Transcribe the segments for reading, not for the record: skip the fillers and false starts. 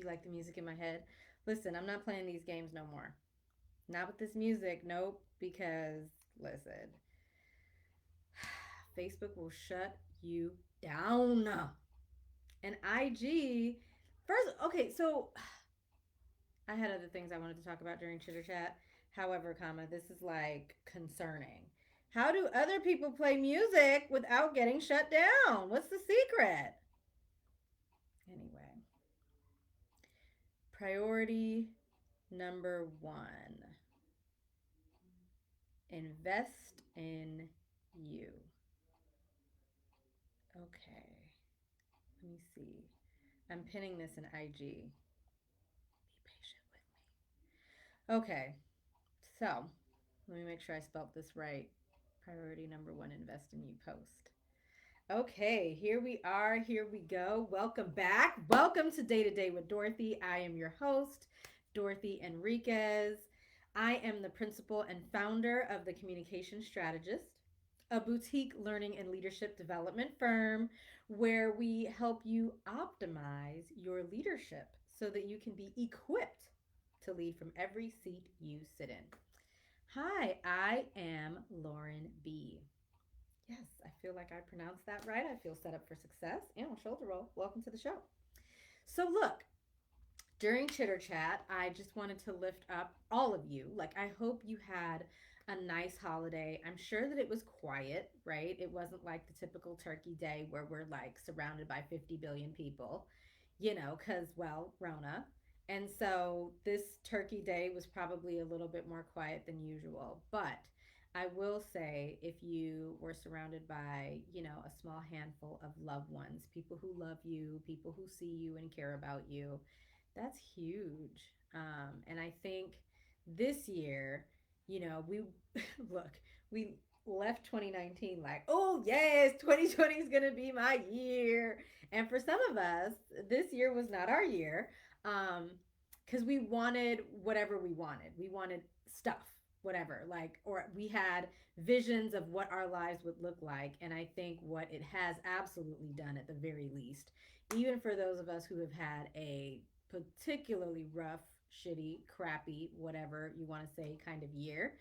you like the music in my head. Listen, I'm not playing these games no more. Not with this music, nope, because listen, Facebook will shut you down. And IG, first, okay, so I had other things I wanted to talk about during chitter chat. However, comma, this is like concerning. How do other people play music without getting shut down? What's the secret? Anyway, priority number one, invest in you. Okay, let me see. I'm pinning this in IG. Be patient with me. Okay, so let me make sure I spelt this right. Priority number one, invest in you post. Okay, here we are. Here we go. Welcome back. Welcome to Day to Day with Dorothy. I am your host, Dorothy Enriquez. I am the principal and founder of the Communication Strategist, a boutique learning and leadership development firm where we help you optimize your leadership so that you can be equipped to lead from every seat you sit in. Hi, I am Lauren B. Yes, I feel like I pronounced that right. I feel set up for success. And shoulder roll. Welcome to the show. So, look, during Chitter Chat, I just wanted to lift up all of you. Like, I hope you had a nice holiday. I'm sure that it was quiet, right? It wasn't like the typical turkey day where we're like surrounded by 50 billion people, because, well, Rona. And so this turkey day was probably a little bit more quiet than usual. But I will say, if you were surrounded by, a small handful of loved ones, people who love you, people who see you and care about you, that's huge. And I think this year, we look, we left 2019 like, oh, yes, 2020 is going to be my year. And for some of us, this year was not our year because we wanted whatever we wanted. We wanted stuff, whatever, like, or we had visions of what our lives would look like. And I think what it has absolutely done, at the very least, even for those of us who have had a particularly rough, shitty, crappy, whatever you want to say, kind of year,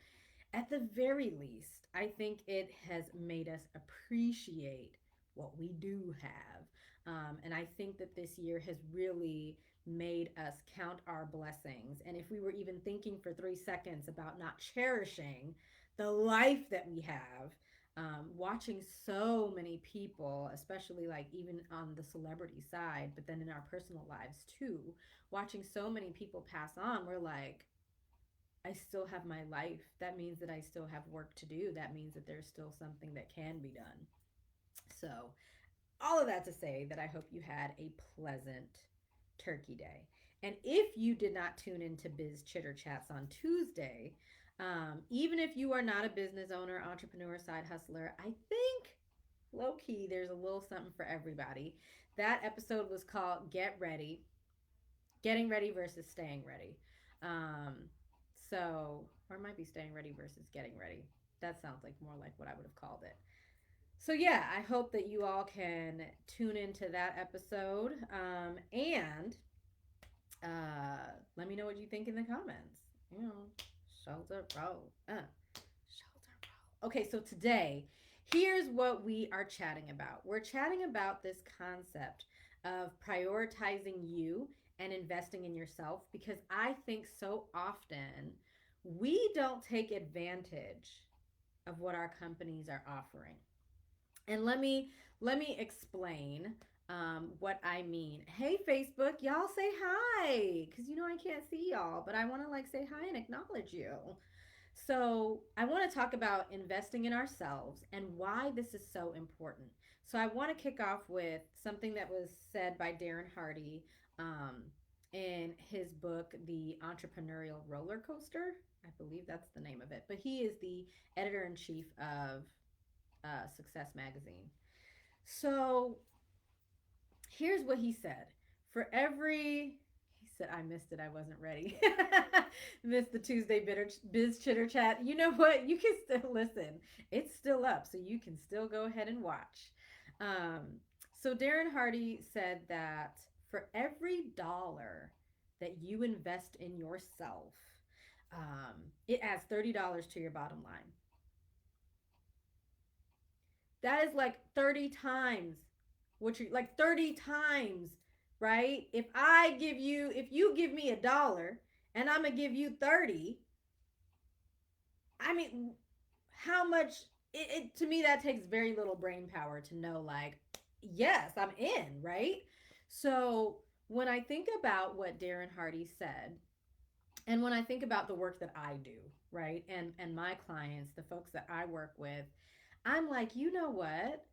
at the very least, I think it has made us appreciate what we do have. And I think that this year has really made us count our blessings. And if we were even thinking for 3 seconds about not cherishing the life that we have, watching so many people, especially like even on the celebrity side, but then in our personal lives too, watching so many people pass on, we're like, I still have my life. That means that I still have work to do. That means that there's still something that can be done. So, all of that to say that I hope you had a pleasant Turkey Day. And if you did not tune into Biz Chitter Chats on Tuesday, even if you are not a business owner, entrepreneur, side hustler, I think low key there's a little something for everybody. That episode was called Get Ready, Getting Ready versus Staying Ready. Um, or it might be Staying Ready versus Getting Ready. That sounds like more like what I would have called it. So yeah, I hope that you all can tune into that episode, and let me know what you think in the comments. You know, shoulder roll, shoulder roll. Okay, so today, here's what we are chatting about. We're chatting about this concept of prioritizing you and investing in yourself, because I think so often we don't take advantage of what our companies are offering. And let me explain what I mean. Hey, Facebook, y'all say hi, because I can't see y'all, but I want to like say hi and acknowledge you. So I want to talk about investing in ourselves and why this is so important. So I want to kick off with something that was said by Darren Hardy um, in his book, The Entrepreneurial Roller Coaster. I believe that's the name of it. But he is the editor in chief of Success Magazine. So here's what he said. For every, he said, I missed it. I wasn't ready. Missed the Tuesday Biz Chitter Chat. You know what? You can still listen. It's still up, so you can still go ahead and watch. Um, so Darren Hardy said that for every dollar that you invest in yourself, it adds $30 to your bottom line. That is like 30 times what you like 30 times, right? If you give me $1 and I'm gonna give you 30, I mean, how much to me that takes very little brain power to know like, yes, I'm in, right? So when I think about what Darren Hardy said, and when I think about the work that I do, right, and my clients, the folks that I work with, I'm like, you know what?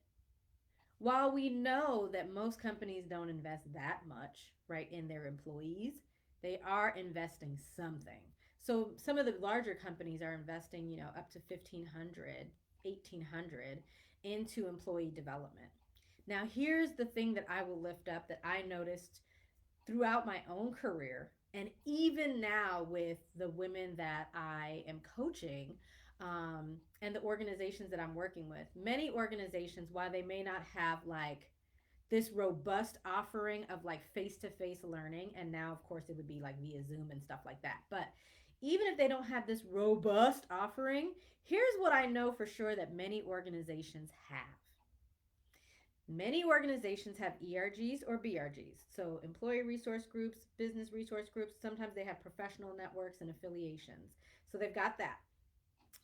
While we know that most companies don't invest that much, right, in their employees, they are investing something. So some of the larger companies are investing, up to 1500, 1800 into employee development. Now, here's the thing that I will lift up that I noticed throughout my own career, and even now with the women that I am coaching, and the organizations that I'm working with. Many organizations, while they may not have like this robust offering of like face to face learning, and now, of course, it would be like via Zoom and stuff like that. But even if they don't have this robust offering, here's what I know for sure that many organizations have. Many organizations have ERGs or BRGs, so employee resource groups, business resource groups. Sometimes they have professional networks and affiliations. So they've got that.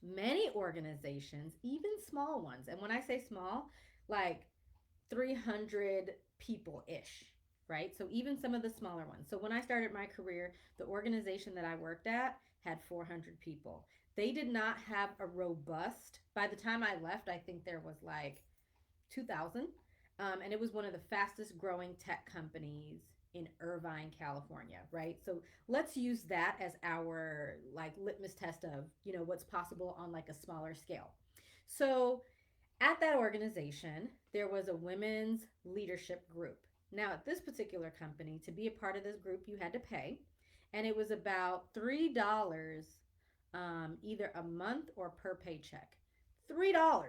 Many organizations, even small ones, and when I say small, like 300 people ish, right? So even some of the smaller ones. So when I started my career, the organization that I worked at had 400 people. They did not have a robust, by the time I left, I think there was like 2,000. And it was one of the fastest growing tech companies in Irvine, California, right? So let's use that as our like litmus test of, what's possible on like a smaller scale. So at that organization, there was a women's leadership group. Now, at this particular company, to be a part of this group, you had to pay, and it was about $3, either a month or per paycheck. $3.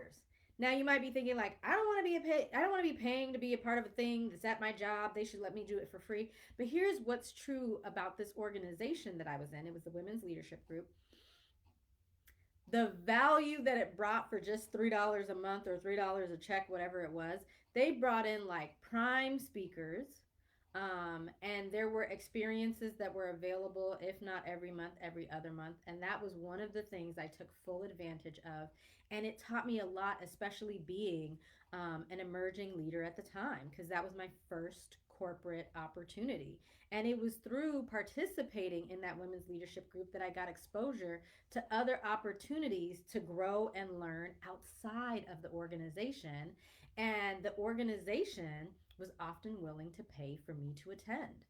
Now you might be thinking like, I don't want to be paying to be a part of a thing that's at my job. They should let me do it for free. But here's what's true about this organization that I was in. It was the women's leadership group. The value that it brought for just $3 a month or $3 a check, whatever it was, they brought in like prime speakers. And there were experiences that were available, if not every month, every other month. And that was one of the things I took full advantage of. And it taught me a lot, especially being an emerging leader at the time, because that was my first corporate opportunity. And it was through participating in that women's leadership group that I got exposure to other opportunities to grow and learn outside of the organization. And the organization was often willing to pay for me to attend.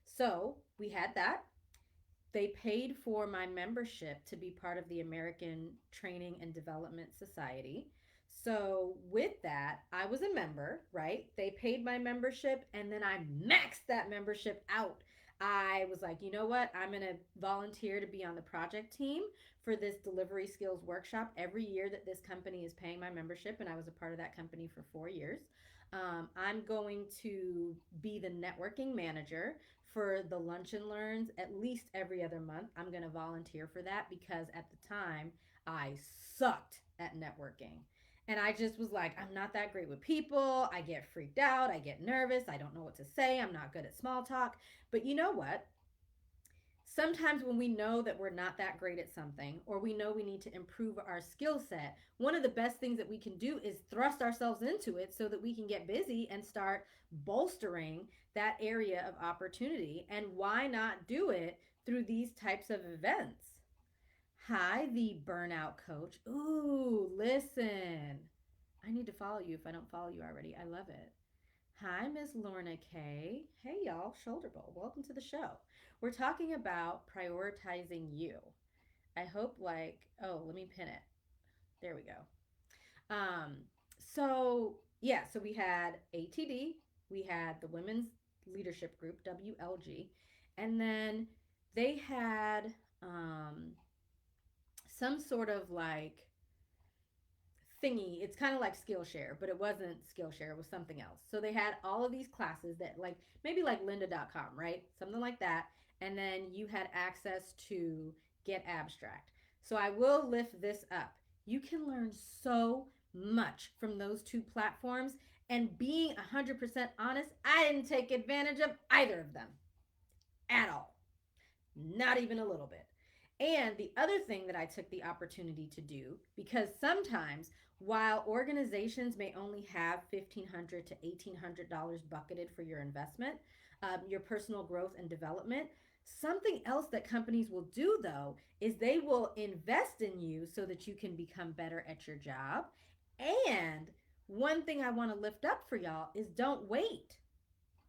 So we had that. They paid for my membership to be part of the American Training and Development Society. So with that, I was a member, right? They paid my membership and then I maxed that membership out. I was like, you know what? I'm going to volunteer to be on the project team for this delivery skills workshop every year that this company is paying my membership. And I was a part of that company for 4 years. I'm going to be the networking manager for the lunch and learns at least every other month. I'm going to volunteer for that because at the time I sucked at networking. And I just was like, I'm not that great with people. I get freaked out. I get nervous. I don't know what to say. I'm not good at small talk. But you know what? Sometimes when we know that we're not that great at something or we know we need to improve our skill set, one of the best things that we can do is thrust ourselves into it so that we can get busy and start bolstering that area of opportunity. And why not do it through these types of events? Hi, the burnout coach. Ooh, listen. I need to follow you if I don't follow you already. I love it. Hi, Miss Lorna K. Hey, y'all, Shoulder Bowl. Welcome to the show. We're talking about prioritizing you. I hope, oh, let me pin it. There we go. So we had ATD, we had the Women's Leadership Group, WLG, and then they had some sort of like thingy. It's kind of like Skillshare, but it wasn't Skillshare. It was something else. So they had all of these classes that like maybe like lynda.com, right? Something like that. And then you had access to Get Abstract. So I will lift this up. You can learn so much from those two platforms. And being 100% honest, I didn't take advantage of either of them at all. Not even a little bit. And the other thing that I took the opportunity to do, because sometimes while organizations may only have $1,500 to $1,800 bucketed for your investment, your personal growth and development, something else that companies will do though is they will invest in you so that you can become better at your job. And one thing I want to lift up for y'all is don't wait,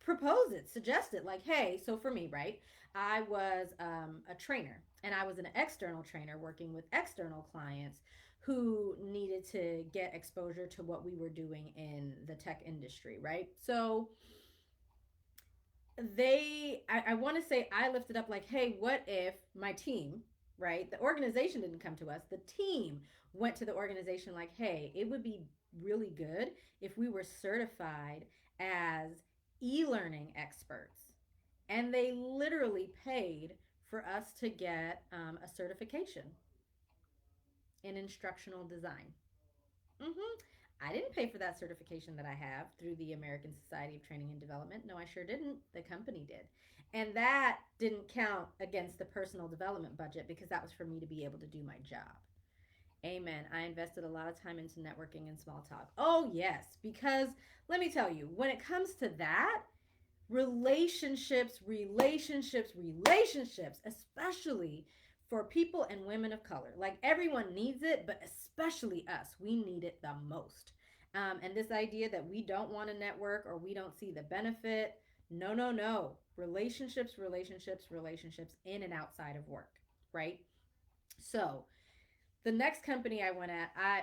propose it, suggest it. Like, hey, so for me, right? I was a trainer and I was an external trainer working with external clients who needed to get exposure to what we were doing in the tech industry, right? So I want to say I lifted up, like, hey, what if my team, right? The organization didn't come to us, the team went to the organization, like, hey, it would be really good if we were certified as e-learning experts. And they literally paid for us to get a certification in instructional design. I didn't pay for that certification that I have through the American Society of Training and Development. No, I sure didn't. The company did. And that didn't count against the personal development budget because that was for me to be able to do my job. Amen. I invested a lot of time into networking and small talk. Oh, yes. Because let me tell you, when it comes to that, relationships, especially for people and women of color. Like everyone needs it, but especially us, we need it the most. And this idea that we don't want to network or we don't see the benefit, no, no, no. Relationships in and outside of work, right? So the next company I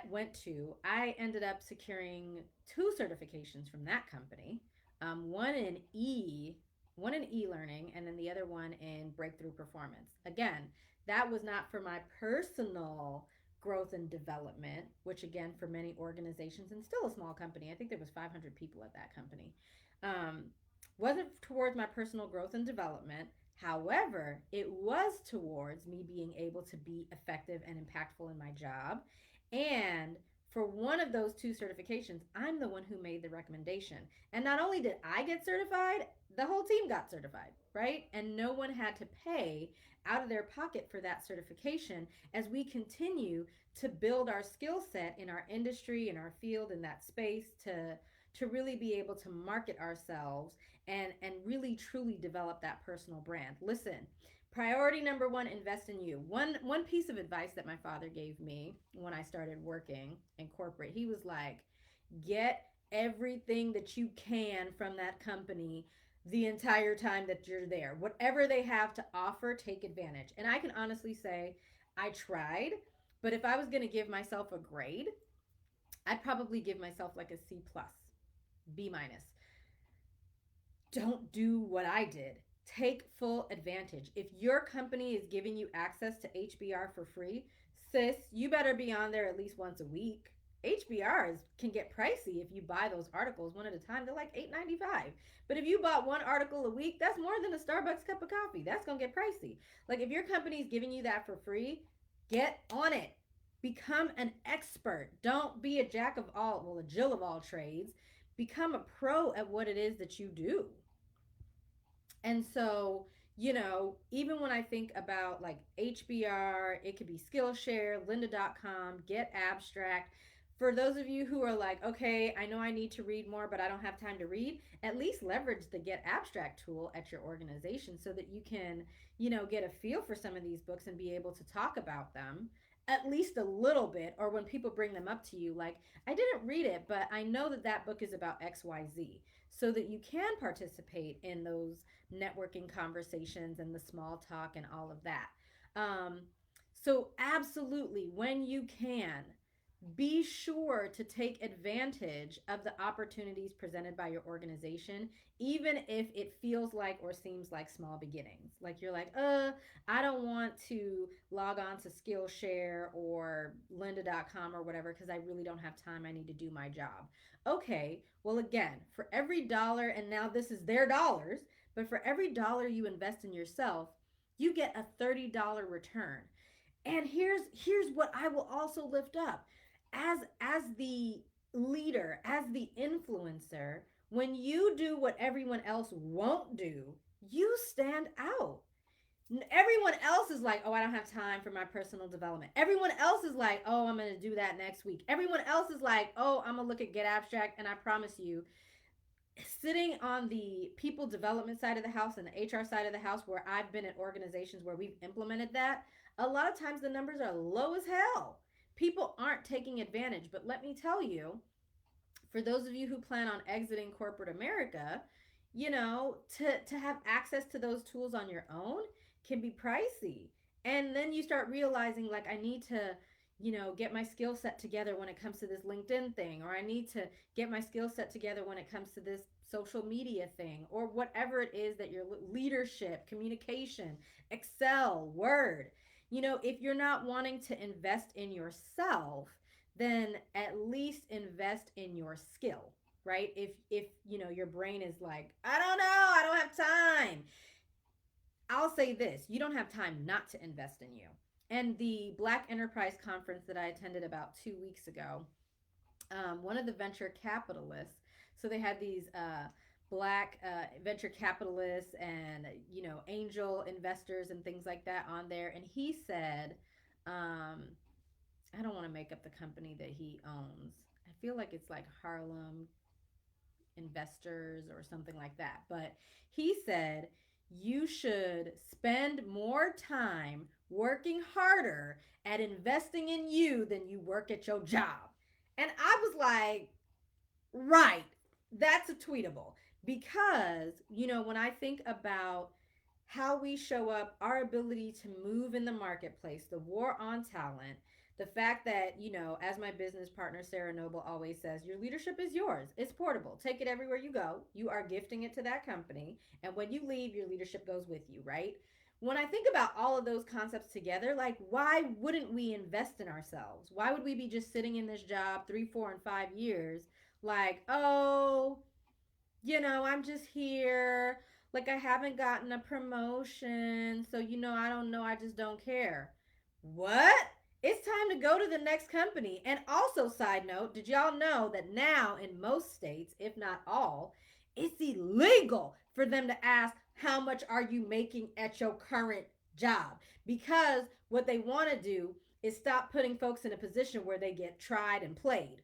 went to, I ended up securing two certifications from that company. One in e-learning, and then the other one in breakthrough performance. Again, that was not for my personal growth and development, which again for many organizations and still a small company. I think there was 500 people at that company. Um, wasn't towards my personal growth and development. However, it was towards me being able to be effective and impactful in my job. And for one of those two certifications, I'm the one who made the recommendation. And not only did I get certified, the whole team got certified, right? And no one had to pay out of their pocket for that certification as we continue to build our skill set in our industry, in our field, in that space to really be able to market ourselves and really truly develop that personal brand. Listen, priority number one, invest in you. One piece of advice that my father gave me when I started working in corporate, he was like, get everything that you can from that company the entire time that you're there. Whatever they have to offer, take advantage. And I can honestly say I tried, but if I was going to give myself a grade, I'd probably give myself like a C plus, B minus. Don't do what I did. Take full advantage. If your company is giving you access to HBR for free, sis, you better be on there at least once a week. HBRs can get pricey if you buy those articles one at a time. They're like $8.95. But if you bought one article a week, that's more than a Starbucks cup of coffee. That's going to get pricey. Like if your company is giving you that for free, get on it. Become an expert. Don't be a jack of all, well, a Jill of all trades. Become a pro at what it is that you do. And so, even when I think about like HBR, it could be Skillshare, lynda.com, Get Abstract. For those of you who are like, okay, I know I need to read more, but I don't have time to read, at least leverage the Get Abstract tool at your organization so that you can, get a feel for some of these books and be able to talk about them at least a little bit. Or when people bring them up to you, like, I didn't read it, but I know that that book is about XYZ, so that you can participate in those networking conversations and the small talk and all of that. Um, so, absolutely, when you can, be sure to take advantage of the opportunities presented by your organization, even if it feels like or seems like small beginnings. Like you're like, I don't want to log on to Skillshare or lynda.com or whatever because I really don't have time. I need to do my job. Okay, well, again, for every dollar, and now this is their dollars, but for every dollar you invest in yourself, you get a $30 return. And here's what I will also lift up. As the leader, as the influencer, when you do what everyone else won't do, you stand out. Everyone else is like, oh, I don't have time for my personal development. Everyone else is like, oh, I'm going to do that next week. Everyone else is like, oh, I'm going to look at Get Abstract. And I promise you, sitting on the people development side of the house and the HR side of the house, where I've been at organizations where we've implemented that, a lot of times the numbers are low as hell. People aren't taking advantage. But let me tell you, for those of you who plan on exiting corporate America, to have access to those tools on your own can be pricey. And then you start realizing, like, I need to, get my skill set together when it comes to this LinkedIn thing, or I need to get my skill set together when it comes to this social media thing, or whatever it is that your leadership, communication, Excel, Word. If you're not wanting to invest in yourself, then at least invest in your skill, right? If your brain is like, I don't know, I don't have time. I'll say this, you don't have time not to invest in you. And the Black Enterprise Conference that I attended about 2 weeks ago, one of the venture capitalists, so they had these black venture capitalists and angel investors and things like that on there, and he said, I don't want to make up the company that he owns. I feel like it's like Harlem Investors or something like that. But he said you should spend more time working harder at investing in you than you work at your job. And I was like, right, that's a tweetable. Because, when I think about how we show up, our ability to move in the marketplace, the war on talent, the fact that, as my business partner Sarah Noble always says, your leadership is yours. It's portable. Take it everywhere you go. You are gifting it to that company. And when you leave, your leadership goes with you, right? When I think about all of those concepts together, like, why wouldn't we invest in ourselves? Why would we be just sitting in this job 3, 4, and 5 years, like, oh, I'm just here. Like, I haven't gotten a promotion. So, I don't know. I just don't care. What? It's time to go to the next company. And also, side note, did y'all know that now in most states, if not all, it's illegal for them to ask, how much are you making at your current job? Because what they want to do is stop putting folks in a position where they get tried and played,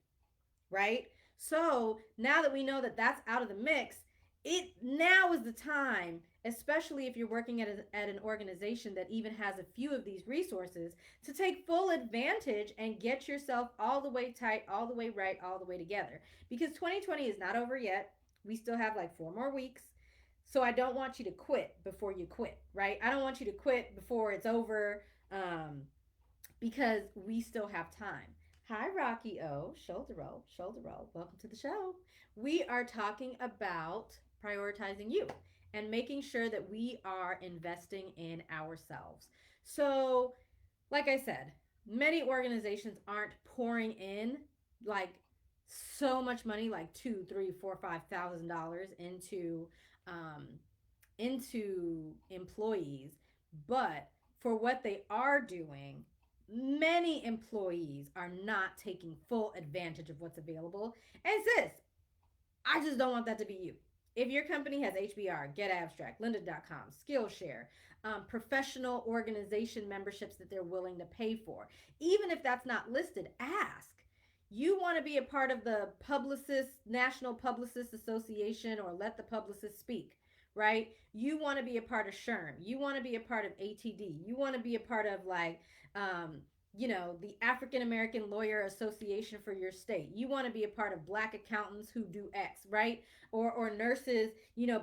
right? So now that we know that that's out of the mix, it now is the time, especially if you're working at an organization that even has a few of these resources, to take full advantage and get yourself all the way tight, all the way right, all the way together. Because 2020 is not over yet. We still have like 4 more weeks. So I don't want you to quit before you quit, right? I don't want you to quit before it's over, because we still have time. Hi, Rocky O. Shoulder roll, shoulder roll. Welcome to the show. We are talking about prioritizing you and making sure that we are investing in ourselves. So, like I said, many organizations aren't pouring in like so much money, like two, three, four, $5,000 um, into employees, but for what they are doing, many employees are not taking full advantage of what's available. And sis, I just don't want that to be you. If your company has HBR, Get Abstract, lynda.com, Skillshare, professional organization memberships that they're willing to pay for, even if that's not listed, ask. You want to be a part of the Publicist, National Publicist Association, or Let the Publicist Speak, right? You want to be a part of SHRM. You want to be a part of ATD. You want to be a part of, like, the African American Lawyer Association for your state. You want to be a part of Black accountants who do X, right? Or nurses,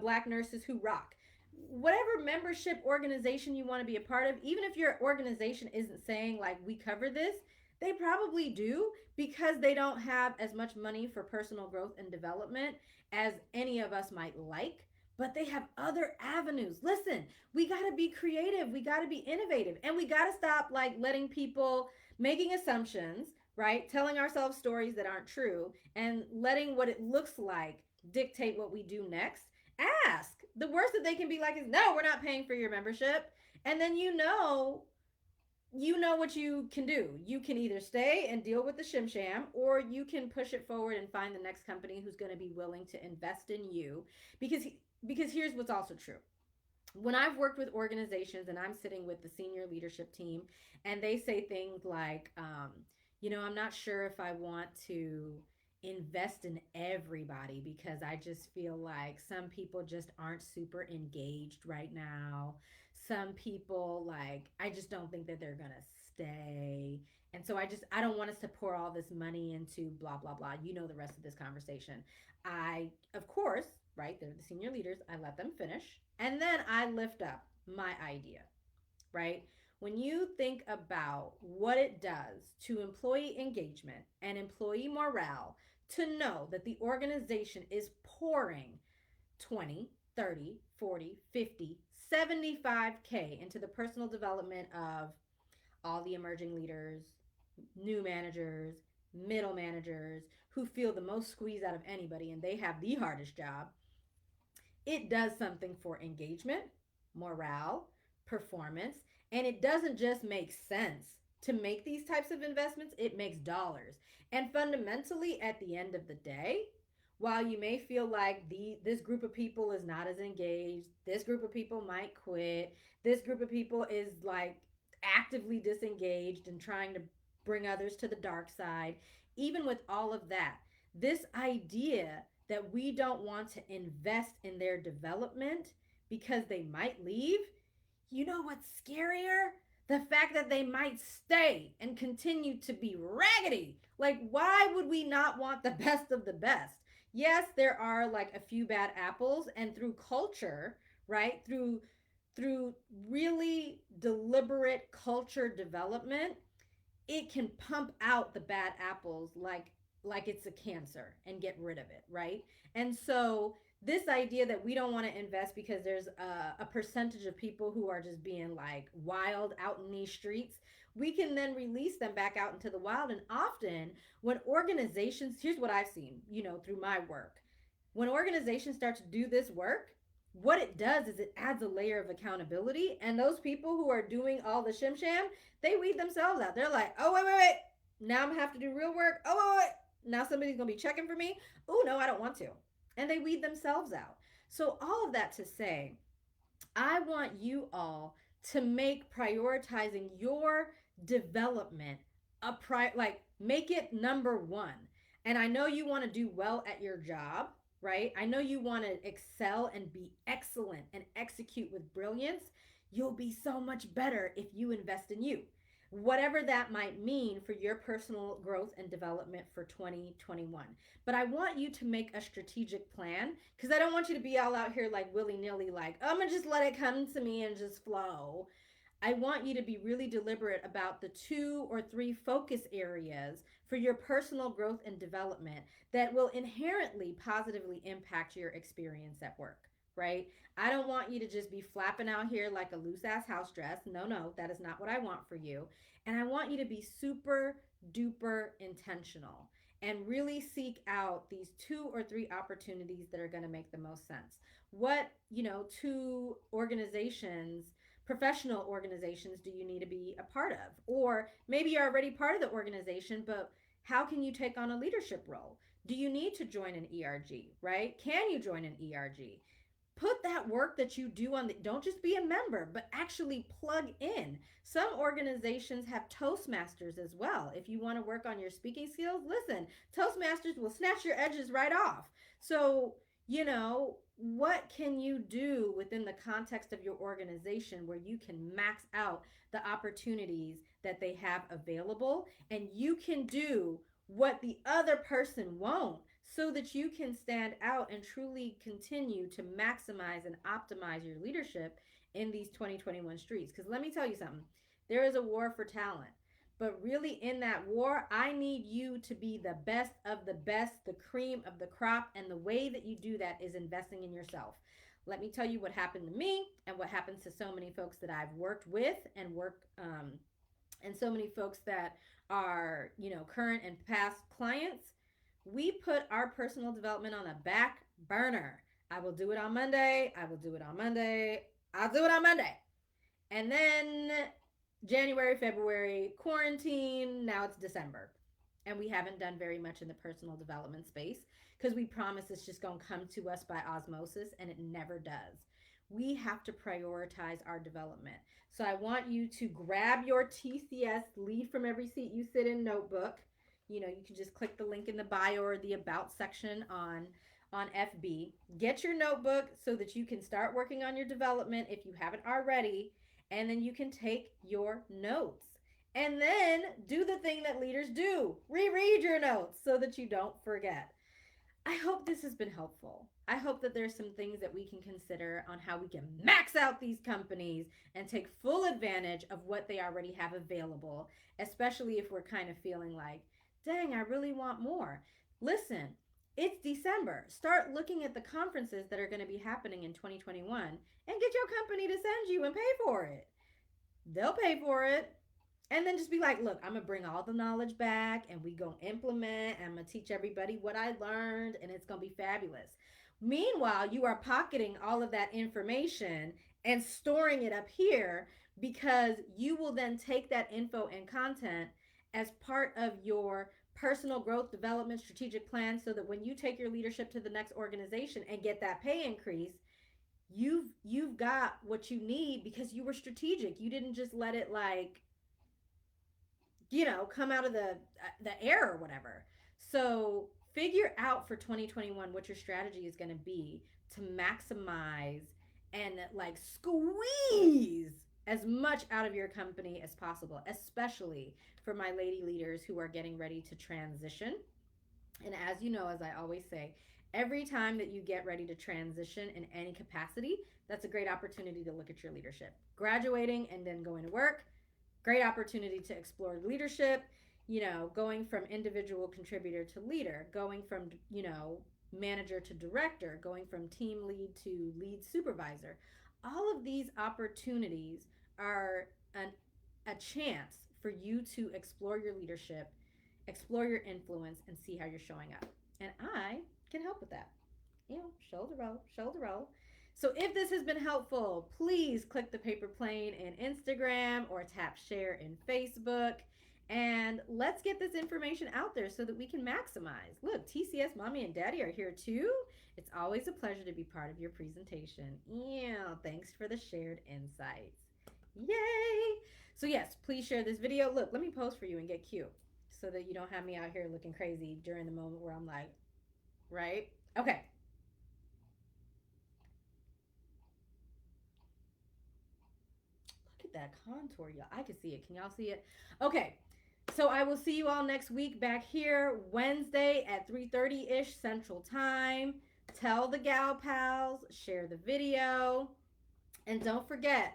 Black nurses who rock. Whatever membership organization you want to be a part of, even if your organization isn't saying, like, we cover this, They probably do because they don't have as much money for personal growth and development as any of us might like, but they have other avenues. Listen, we got to be creative, we got to be innovative, and we got to stop like letting people making assumptions, right? Telling ourselves stories that aren't true and letting what it looks like dictate what we do next. Ask. The worst that they can be like is, no, we're not paying for your membership. And then you know what you can do. You can either stay and deal with the shim sham, or you can push it forward and find the next company who's going to be willing to invest in you. Because because here's what's also true. When I've worked with organizations and I'm sitting with the senior leadership team, and they say things like, I'm not sure if I want to invest in everybody because I just feel like some people just aren't super engaged right now. Some people, like, I just don't think that they're going to stay. And so I don't want us to pour all this money into blah, blah, blah. You know the rest of this conversation. Of course, right? They're the senior leaders. I let them finish. And then I lift up my idea, right? When you think about what it does to employee engagement and employee morale to know that the organization is pouring 20, 30, 40, 50, 75K into the personal development of all the emerging leaders, new managers, middle managers who feel the most squeeze out of anybody and they have the hardest job, it does something for engagement, morale, performance, and it doesn't just make sense to make these types of investments, it makes dollars. And fundamentally, at the end of the day, while you may feel like this group of people is not as engaged, this group of people might quit, this group of people is like actively disengaged and trying to bring others to the dark side, even with all of that, this idea that we don't want to invest in their development because they might leave, you know what's scarier? The fact that they might stay and continue to be raggedy. Like, why would we not want the best of the best? Yes, there are like a few bad apples, and through culture, right? Through really deliberate culture development, it can pump out the bad apples like it's a cancer and get rid of it, right? And so this idea that we don't want to invest because there's a percentage of people who are just being like wild out in these streets, we can then release them back out into the wild. And often when organizations, here's what I've seen, through my work, when organizations start to do this work, what it does is it adds a layer of accountability. And those people who are doing all the shim sham, they weed themselves out. They're like, oh, wait. Now I'm gonna have to do real work. Oh, wait. Now somebody's gonna be checking for me. Oh, no, I don't want to. And they weed themselves out. So, all of that to say, I want you all to make prioritizing your development like make it number one. And I know you want to do well at your job, right? I know you want to excel and be excellent and execute with brilliance. You'll be so much better if you invest in you, whatever that might mean for your personal growth and development for 2021. But I want you to make a strategic plan, because I don't want you to be all out here like willy-nilly, like, oh, I'm gonna just let it come to me and just flow. I want you to be really deliberate about the 2 or 3 focus areas for your personal growth and development that will inherently positively impact your experience at work, right? I don't want you to just be flapping out here like a loose ass house dress. No, that is not what I want for you. And I want you to be super duper intentional and really seek out these 2 or 3 opportunities that are going to make the most sense. What, 2 professional organizations do you need to be a part of? Or maybe you're already part of the organization, but how can you take on a leadership role? Do you need to join an ERG, right? Can you join an ERG? Put that work that you do don't just be a member, but actually plug in. Some organizations have Toastmasters as well. If you want to work on your speaking skills, listen, Toastmasters will snatch your edges right off. So, what can you do within the context of your organization where you can max out the opportunities that they have available, and you can do what the other person won't, so that you can stand out and truly continue to maximize and optimize your leadership in these 2021 streets? Because let me tell you something, there is a war for talent. But really, in that war, I need you to be the best of the best, the cream of the crop. And the way that you do that is investing in yourself. Let me tell you what happened to me and what happens to so many folks that I've worked with and so many folks that are, current and past clients. We put our personal development on the back burner. I will do it on Monday. I will do it on Monday. I'll do it on Monday. And then January, February, quarantine. Now it's December. And we haven't done very much in the personal development space because we promise it's just going to come to us by osmosis, and it never does. We have to prioritize our development. So I want you to grab your TCS Lead from Every Seat You Sit In notebook. You can just click the link in the bio or the about section on FB. Get your notebook so that you can start working on your development if you haven't already, and then you can take your notes. And then do the thing that leaders do. Reread your notes so that you don't forget. I hope this has been helpful. I hope that there's some things that we can consider on how we can max out these companies and take full advantage of what they already have available, especially if we're kind of feeling like, dang, I really want more. Listen, it's December. Start looking at the conferences that are going to be happening in 2021 and get your company to send you and pay for it. They'll pay for it. And then just be like, look, I'm going to bring all the knowledge back and we going to implement and I'm going to teach everybody what I learned and it's going to be fabulous. Meanwhile, you are pocketing all of that information and storing it up here because you will then take that info and content as part of your personal growth development strategic plan so that when you take your leadership to the next organization and get that pay increase, you've got what you need because you were strategic. You didn't just let it come out of the air or whatever. So figure out for 2021 what your strategy is going to be to maximize and squeeze as much out of your company as possible, especially for my lady leaders who are getting ready to transition. And as you know, as I always say, every time that you get ready to transition in any capacity, that's a great opportunity to look at your leadership. Graduating and then going to work, great opportunity to explore leadership, going from individual contributor to leader, going from, manager to director, going from team lead to lead supervisor. All of these opportunities are a chance for you to explore your leadership, explore your influence, and see how you're showing up. And I can help with that. Shoulder roll, shoulder roll. So if this has been helpful, please click the paper plane in Instagram or tap share in Facebook. And let's get this information out there so that we can maximize. Look, TCS Mommy and Daddy are here too. It's always a pleasure to be part of your presentation. Yeah, thanks for the shared insights. Yay! So yes, please share this video. Look, let me pose for you and get cute so that you don't have me out here looking crazy during the moment where I'm like, right? Okay. Look at that contour, y'all. I can see it. Can y'all see it? Okay. So I will see you all next week back here Wednesday at 3:30-ish Central Time. Tell the gal pals, share the video, and don't forget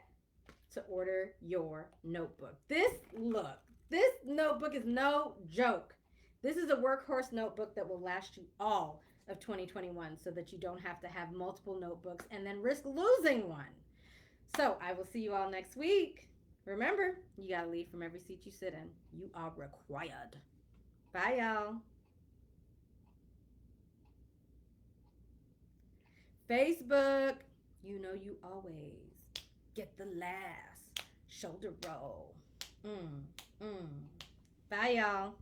to order your notebook. This notebook is no joke. This is a workhorse notebook that will last you all of 2021 so that you don't have to have multiple notebooks and then risk losing one. So I will see you all next week. Remember, you got to lead from every seat you sit in. You are required. Bye, y'all. Facebook, you always get the last shoulder roll. Bye, y'all.